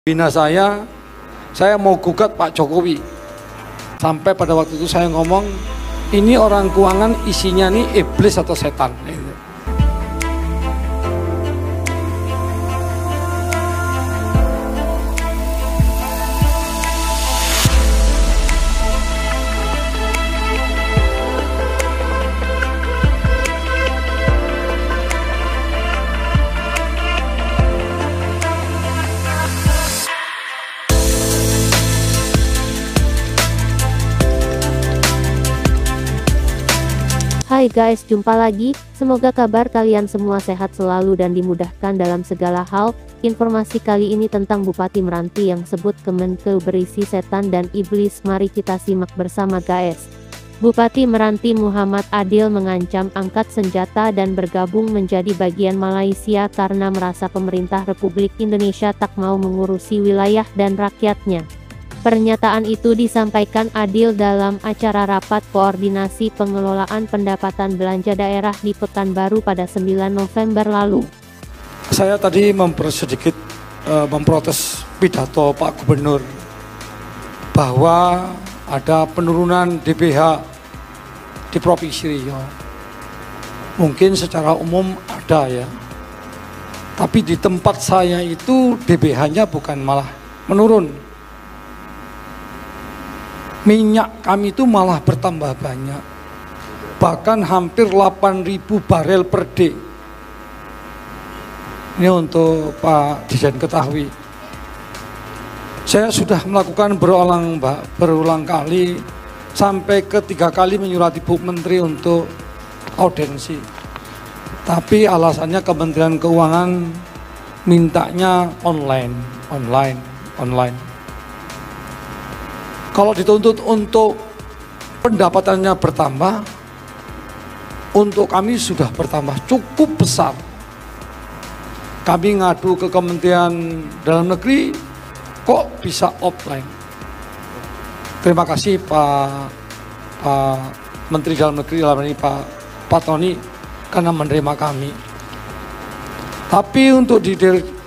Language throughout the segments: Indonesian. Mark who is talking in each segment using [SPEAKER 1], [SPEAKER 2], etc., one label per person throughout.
[SPEAKER 1] Bina saya mau gugat Pak Jokowi. Sampai pada waktu itu saya ngomong, ini orang keuangan isinya nih iblis atau setan.
[SPEAKER 2] Hai guys, jumpa lagi. Semoga kabar kalian semua sehat selalu dan dimudahkan dalam segala hal. Informasi kali ini tentang Bupati Meranti yang sebut Kemenkeu berisi setan dan iblis. Mari kita simak bersama guys. Bupati Meranti Muhammad Adil mengancam angkat senjata dan bergabung menjadi bagian Malaysia karena merasa pemerintah Republik Indonesia tak mau mengurusi wilayah dan rakyatnya. Pernyataan itu disampaikan Adil dalam acara rapat koordinasi pengelolaan pendapatan belanja daerah di Pekanbaru pada 9 November lalu.
[SPEAKER 1] Saya tadi sedikit memprotes pidato Pak Gubernur bahwa ada penurunan DBH di Provinsi Riau. Mungkin secara umum ada ya, tapi di tempat saya itu DBH-nya bukan malah menurun. Minyak kami itu malah bertambah banyak, bahkan hampir 8.000 barel per day. Ini untuk Pak Dirjen ketahui. Saya sudah melakukan berulang kali, sampai ke 3 kali menyurati Bu Menteri untuk audensi. Tapi alasannya Kementerian Keuangan mintanya online. Kalau dituntut untuk pendapatannya bertambah, untuk kami sudah bertambah cukup besar. Kami ngadu ke Kementerian Dalam Negeri, kok bisa offline. Terima kasih Pak Menteri Dalam Negeri, dalam ini Pak Tony, karena menerima kami. Tapi untuk di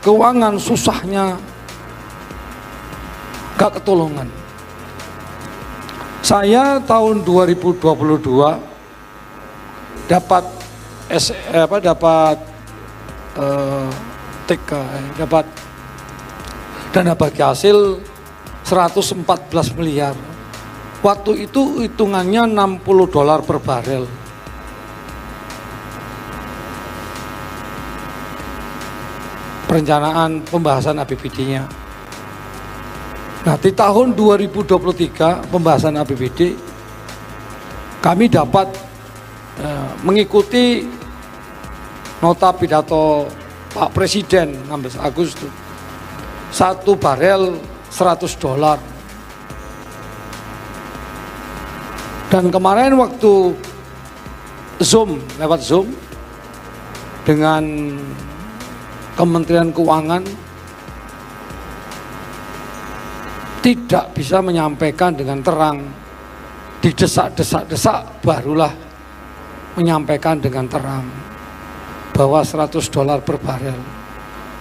[SPEAKER 1] keuangan susahnya gak ketolongan. Saya tahun 2022 dapat dana bagi hasil 114 miliar. Waktu itu hitungannya $60 per barel. Perencanaan pembahasan APBD-nya. Nah, di tahun 2023 pembahasan APBD kami dapat mengikuti nota pidato Pak Presiden 16 Agustus, 1 barel $100. Dan kemarin waktu lewat Zoom dengan Kementerian Keuangan, tidak bisa menyampaikan dengan terang, didesak-desak barulah menyampaikan dengan terang bahwa $100 per barel.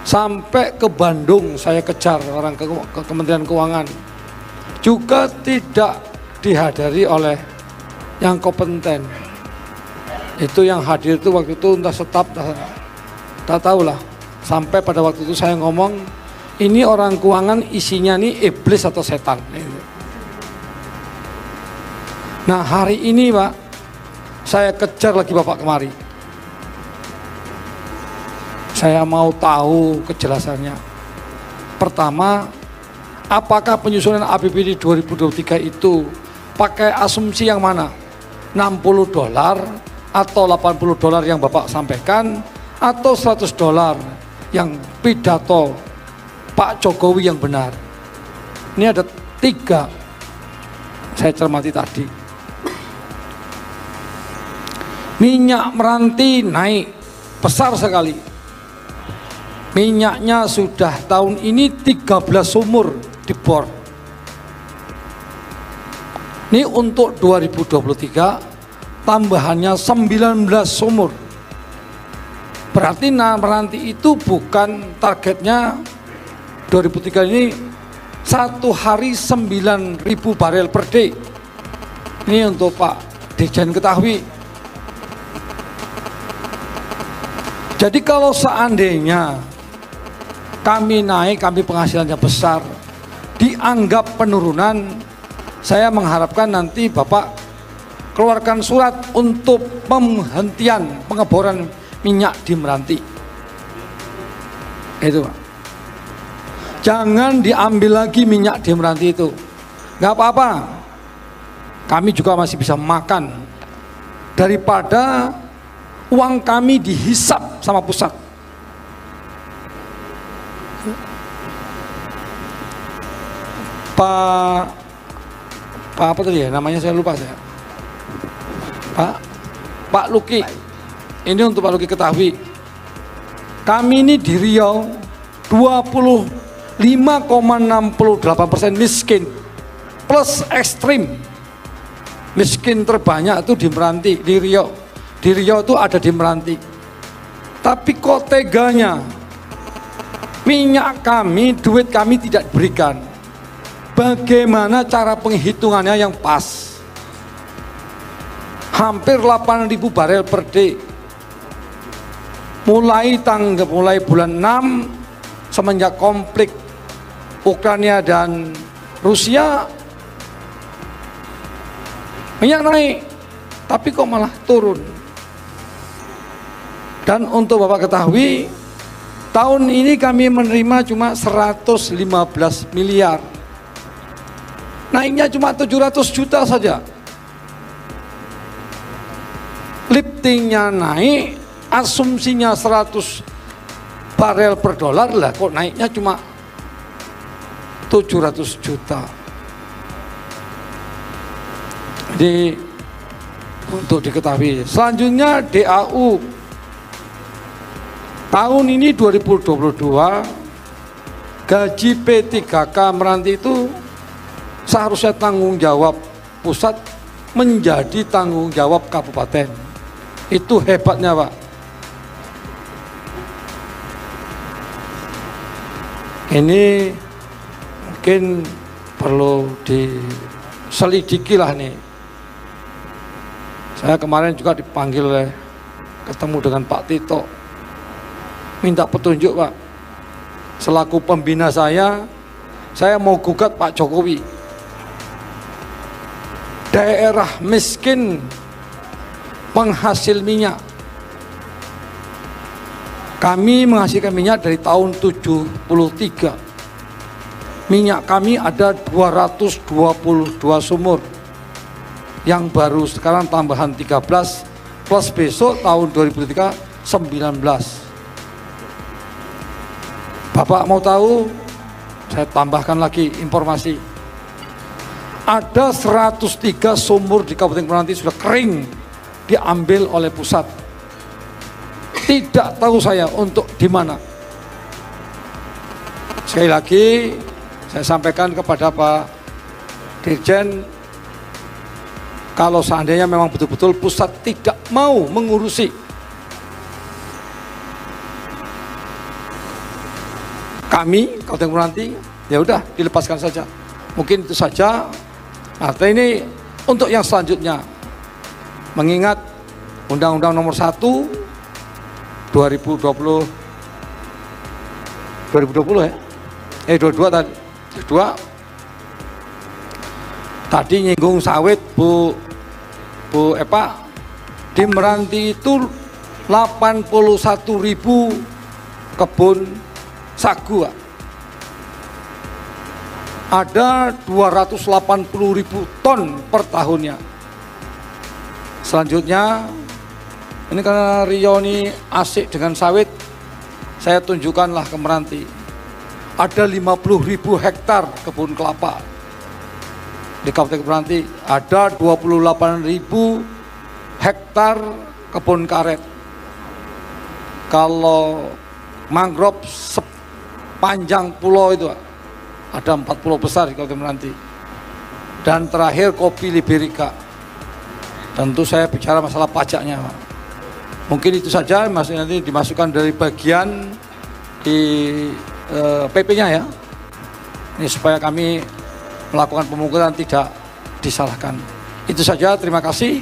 [SPEAKER 1] Sampai ke Bandung saya kejar orang ke Kementerian Keuangan, juga tidak dihadiri oleh yang kompeten. Itu yang hadir itu waktu itu entah staf, tak tahulah. Sampai pada waktu itu saya ngomong, ini orang keuangan isinya nih iblis atau setan. Nah, hari ini Pak, saya kejar lagi Bapak kemari. Saya mau tahu kejelasannya. Pertama, apakah penyusunan APBD 2023 itu pakai asumsi yang mana? $60 atau $80 yang Bapak sampaikan, atau $100 yang pidato Pak Jokowi yang benar? Ini ada 3 saya cermati tadi. Minyak Meranti naik besar sekali. Minyaknya sudah tahun ini 13 sumur dibor. Ini untuk 2023 tambahannya 19 sumur. Berarti Meranti itu bukan targetnya 2003 ini satu hari 9.000 barel per day. Ini untuk Pak Dirjen ketahui. Jadi kalau seandainya kami naik, kami penghasilannya besar, dianggap penurunan, saya mengharapkan nanti Bapak keluarkan surat untuk penghentian pengeboran minyak di Meranti. Itu Pak. Jangan diambil lagi minyak di Meranti itu. Nggak apa-apa. Kami juga masih bisa makan. Daripada uang kami dihisap sama pusat. Pak apa tadi ya? Namanya saya lupa saya. Pak Luki. Ini untuk Pak Luki ketahui. Kami ini di Riau 5,68% miskin plus ekstrim. Miskin terbanyak itu di Meranti, di Riau. Di Riau itu ada di Meranti. Tapi kok teganya minyak kami, duit kami tidak diberikan. Bagaimana cara penghitungannya yang pas? Hampir 8.000 barel per day. Mulai bulan 6 semenjak konflik Ukraina dan Rusia, minyak naik, tapi kok malah turun. Dan untuk Bapak ketahui, tahun ini kami menerima cuma 115 miliar. Naiknya cuma 700 juta saja. Liftingnya naik, asumsinya 100 barel per dolar lah, kok naiknya cuma 700 juta. Jadi untuk diketahui. Selanjutnya DAU tahun ini 2022 gaji P3K Meranti itu seharusnya tanggung jawab pusat menjadi tanggung jawab kabupaten. Itu hebatnya Pak. Ini mungkin perlu diselidiki lah nih. Saya kemarin juga dipanggil ketemu dengan Pak Tito, minta petunjuk Pak. Selaku pembina saya mau gugat Pak Jokowi. Daerah miskin penghasil minyak. Kami menghasilkan minyak dari tahun 73. Minyak kami ada 222 sumur. Yang baru sekarang tambahan 13 plus besok tahun 2003 19. Bapak mau tahu? Saya tambahkan lagi informasi. Ada 103 sumur di Kabupaten Meranti sudah kering, diambil oleh pusat. Tidak tahu saya untuk di mana. Sekali lagi saya sampaikan kepada Pak Dirjen, kalau seandainya memang betul-betul pusat tidak mau mengurusi kami Kabupaten Meranti, ya udah dilepaskan saja. Mungkin itu saja. Artinya ini untuk yang selanjutnya, mengingat Undang-Undang Nomor 1 2020 ya, 22 tadi, 22 tadi nyinggung sawit Bu Epa. Di Meranti itu 81.000 kebun sagu. Ada 280.000 ton per tahunnya. Selanjutnya, ini karena Riau ini asik dengan sawit, saya tunjukkanlah ke Meranti. Ada 50.000 hektar kebun kelapa di Kabupaten Meranti. Ada 28.000 hektar kebun karet. Kalau mangrove sepanjang pulau itu ada 4 pulau besar di Kabupaten Meranti. Dan terakhir kopi Liberica. Tentu saya bicara masalah pajaknya. Mungkin itu saja, nanti dimasukkan dari bagian di PP-nya ya. Ini supaya kami melakukan pemukulan tidak disalahkan. Itu saja, terima kasih.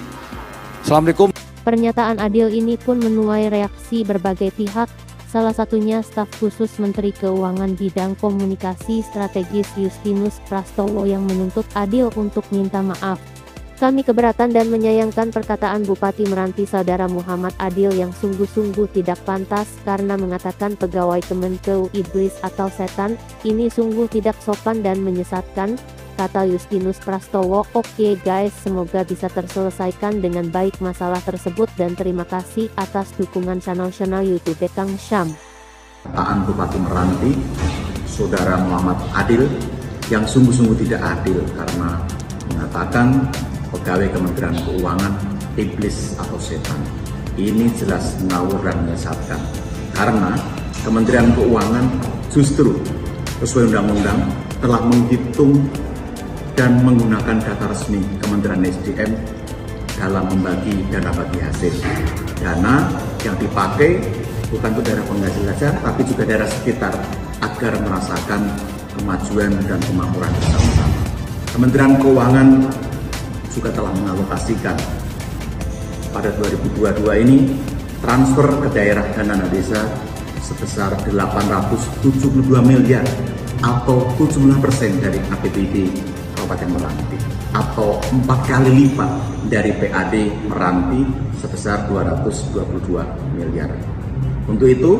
[SPEAKER 1] Assalamualaikum.
[SPEAKER 2] Pernyataan Adil ini pun menuai reaksi berbagai pihak, salah satunya staf khusus Menteri Keuangan bidang komunikasi strategis Justinus Prastowo yang menuntut Adil untuk minta maaf. Kami keberatan dan menyayangkan perkataan Bupati Meranti Saudara Muhammad Adil yang sungguh-sungguh tidak pantas karena mengatakan pegawai Kemenkeu iblis atau setan, ini sungguh tidak sopan dan menyesatkan, kata Justinus Prastowo. Oke guys, semoga bisa terselesaikan dengan baik masalah tersebut dan terima kasih atas dukungan channel YouTube Kang Syam.
[SPEAKER 3] Perkataan Bupati Meranti Saudara Muhammad Adil yang sungguh-sungguh tidak adil karena mengatakan pegawai Kementerian Keuangan iblis atau setan. Ini jelas ngawur dan menyesatkan karena Kementerian Keuangan justru sesuai undang-undang telah menghitung dan menggunakan data resmi Kementerian SDM dalam membagi dana bagi hasil. Dana yang dipakai bukan untuk daerah penghasil saja, tapi juga daerah sekitar agar merasakan kemajuan dan kemakmuran bersama-sama. Kementerian Keuangan juga telah mengalokasikan pada 2022 ini transfer ke daerah dan dana desa sebesar 872 miliar atau 70% dari APBD Kabupaten Meranti atau 4 kali lipat dari PAD Meranti sebesar 222 miliar. Untuk itu,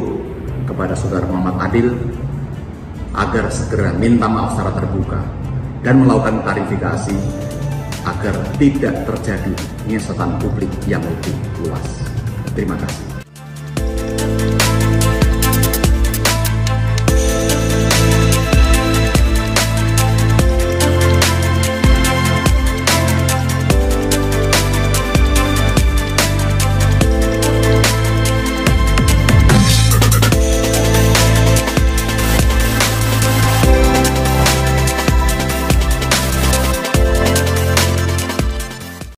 [SPEAKER 3] kepada Saudara Muhammad Adil agar segera minta maaf secara terbuka dan melakukan klarifikasi agar tidak terjadi penyesalan publik yang lebih luas. Terima kasih.